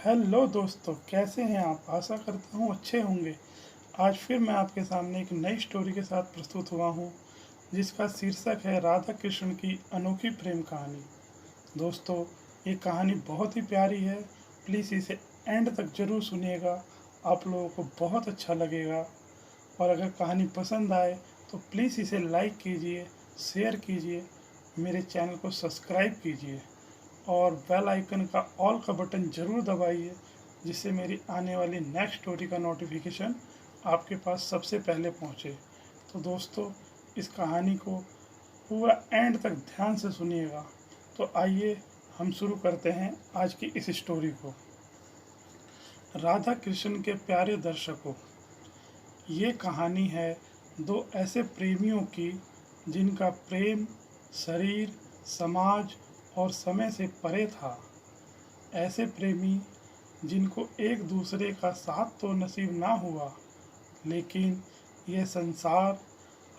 Hello दोस्तों, कैसे हैं आप? आशा करता हूँ अच्छे होंगे। आज फिर मैं आपके सामने एक नई स्टोरी के साथ प्रस्तुत हुआ हूँ, जिसका शीर्षक है राधा कृष्ण की अनोखी प्रेम कहानी। दोस्तों, ये कहानी बहुत ही प्यारी है। प्लीज़ इसे एंड तक ज़रूर सुनिएगा, आप लोगों को बहुत अच्छा लगेगा। और अगर कहानी पसंद आए तो प्लीज़ इसे लाइक कीजिए, शेयर कीजिए, मेरे चैनल को सब्सक्राइब कीजिए और बेल आइकन का ऑल का बटन ज़रूर दबाइए, जिससे मेरी आने वाली नेक्स्ट स्टोरी का नोटिफिकेशन आपके पास सबसे पहले पहुंचे। तो दोस्तों, इस कहानी को पूरा एंड तक ध्यान से सुनिएगा। तो आइए हम शुरू करते हैं आज की इस स्टोरी को। राधा कृष्ण के प्यारे दर्शकों, ये कहानी है दो ऐसे प्रेमियों की जिनका प्रेम शरीर, समाज और समय से परे था। ऐसे प्रेमी जिनको एक दूसरे का साथ तो नसीब ना हुआ, लेकिन यह संसार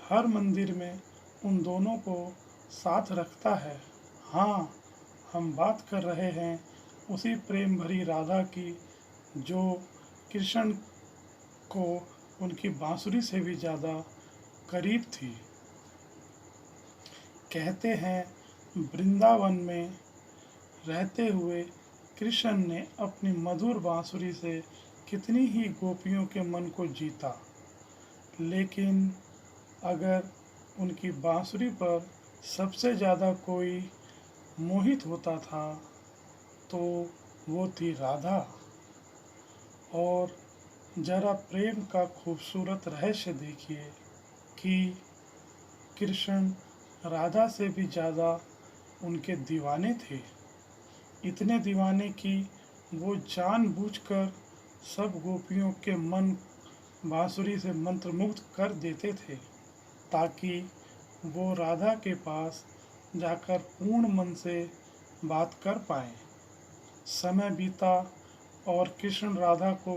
हर मंदिर में उन दोनों को साथ रखता है। हाँ, हम बात कर रहे हैं उसी प्रेम भरी राधा की, जो कृष्ण को उनकी बांसुरी से भी ज़्यादा करीब थी। कहते हैं, वृंदावन में रहते हुए कृष्ण ने अपनी मधुर बांसुरी से कितनी ही गोपियों के मन को जीता, लेकिन अगर उनकी बांसुरी पर सबसे ज़्यादा कोई मोहित होता था तो वो थी राधा। और जरा प्रेम का खूबसूरत रहस्य देखिए कि कृष्ण राधा से भी ज़्यादा उनके दीवाने थे। इतने दीवाने कि वो जानबूझकर सब गोपियों के मन बांसुरी से मंत्रमुग्ध कर देते थे, ताकि वो राधा के पास जाकर पूर्ण मन से बात कर पाएं। समय बीता और कृष्ण राधा को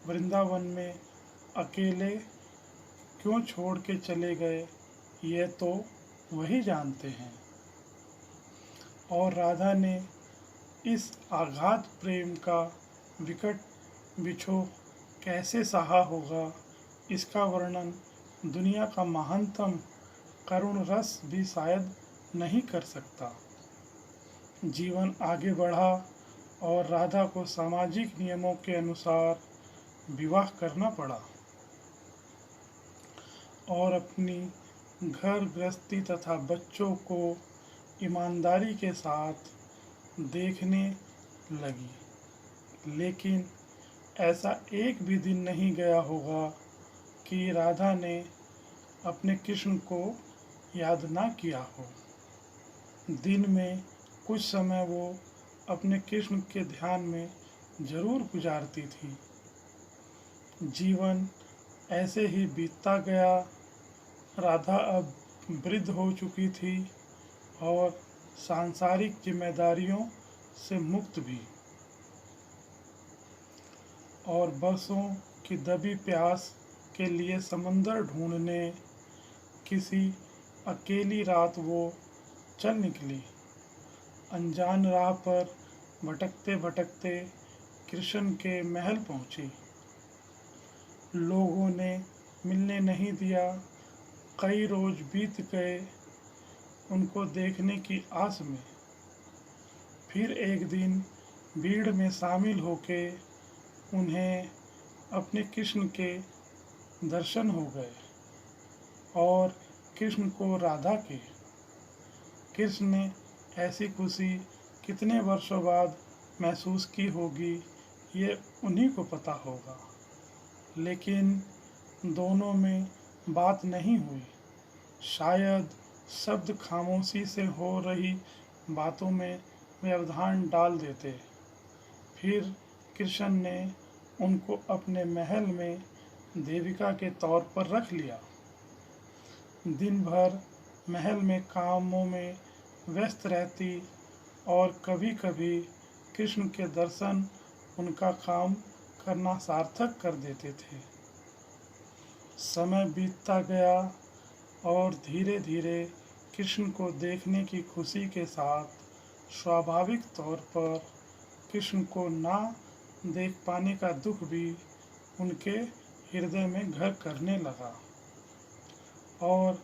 वृंदावन में अकेले क्यों छोड़ के चले गए, ये तो वही जानते हैं। और राधा ने इस आघात प्रेम का विकट बिछोह कैसे सहा होगा, इसका वर्णन दुनिया का महानतम करुण रस भी शायद नहीं कर सकता। जीवन आगे बढ़ा और राधा को सामाजिक नियमों के अनुसार विवाह करना पड़ा और अपनी घर गृहस्थी तथा बच्चों को ईमानदारी के साथ देखने लगी। लेकिन ऐसा एक भी दिन नहीं गया होगा कि राधा ने अपने कृष्ण को याद ना किया हो। दिन में कुछ समय वो अपने कृष्ण के ध्यान में जरूर गुजारती थी। जीवन ऐसे ही बीतता गया। राधा अब वृद्ध हो चुकी थी और सांसारिक जिम्मेदारियों से मुक्त भी, और बरसों की दबी प्यास के लिए समंदर ढूंढने किसी अकेली रात वो चल निकली। अनजान राह पर भटकते भटकते कृष्ण के महल पहुंची। लोगों ने मिलने नहीं दिया। कई रोज बीत गए उनको देखने की आस में। फिर एक दिन भीड़ में शामिल होके उन्हें अपने कृष्ण के दर्शन हो गए और कृष्ण को राधा के। कृष्ण ने ऐसी खुशी कितने वर्षों बाद महसूस की होगी, ये उन्हीं को पता होगा। लेकिन दोनों में बात नहीं हुई। शायद शब्द खामोशी से हो रही बातों में व्यवधान डाल देते। फिर कृष्ण ने उनको अपने महल में देविका के तौर पर रख लिया। दिन भर महल में कामों में व्यस्त रहती और कभी कभी कृष्ण के दर्शन उनका काम करना सार्थक कर देते थे। समय बीतता गया और धीरे धीरे कृष्ण को देखने की खुशी के साथ स्वाभाविक तौर पर कृष्ण को ना देख पाने का दुख भी उनके हृदय में घर करने लगा। और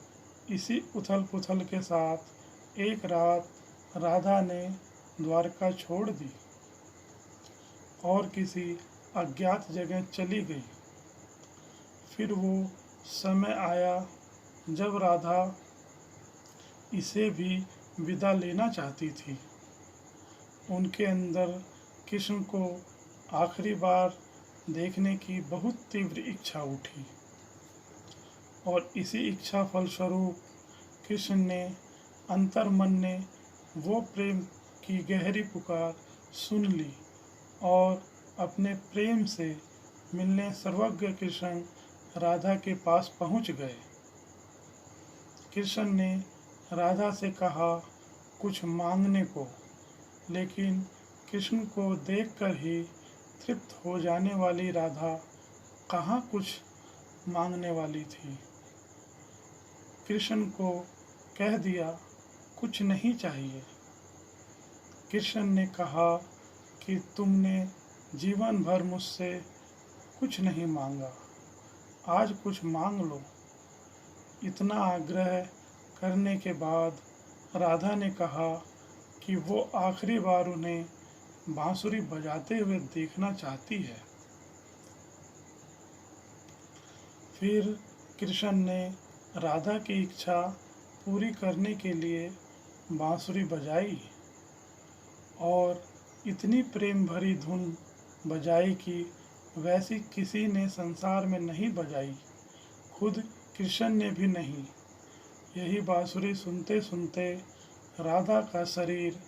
इसी उथल पुथल के साथ एक रात राधा ने द्वारका छोड़ दी और किसी अज्ञात जगह चली गई। फिर वो समय आया जब राधा इसे भी विदा लेना चाहती थी। उनके अंदर कृष्ण को आखिरी बार देखने की बहुत तीव्र इच्छा उठी और इसी इच्छा फलस्वरूप कृष्ण ने अंतर्मन ने वो प्रेम की गहरी पुकार सुन ली और अपने प्रेम से मिलने सर्वज्ञ कृष्ण राधा के पास पहुंच गए। कृष्ण ने राधा से कहा कुछ मांगने को, लेकिन कृष्ण को देखकर ही तृप्त हो जाने वाली राधा कहाँ कुछ मांगने वाली थी। कृष्ण को कह दिया कुछ नहीं चाहिए। कृष्ण ने कहा कि तुमने जीवन भर मुझसे कुछ नहीं मांगा, आज कुछ मांग लो। इतना आग्रह करने के बाद राधा ने कहा कि वो आखिरी बार उन्हें बांसुरी बजाते हुए देखना चाहती है। फिर कृष्ण ने राधा की इच्छा पूरी करने के लिए बांसुरी बजाई और इतनी प्रेम भरी धुन बजाई कि वैसी किसी ने संसार में नहीं बजाई, खुद कृष्ण ने भी नहीं। यही बांसुरी सुनते सुनते राधा का शरीर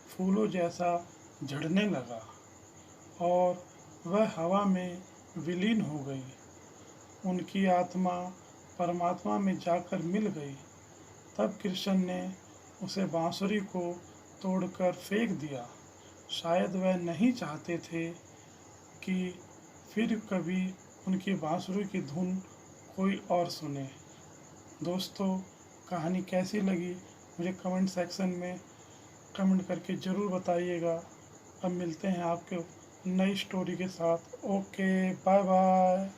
फूलों जैसा झड़ने लगा और वह हवा में विलीन हो गई। उनकी आत्मा परमात्मा में जाकर मिल गई। तब कृष्ण ने उसे बांसुरी को तोड़कर फेंक दिया। शायद वह नहीं चाहते थे कि फिर कभी उनकी बांसुरी की धुन कोई और सुने। दोस्तों, कहानी कैसी लगी मुझे कमेंट सेक्शन में कमेंट करके ज़रूर बताइएगा। अब मिलते हैं आपके नई स्टोरी के साथ। Okay, bye bye.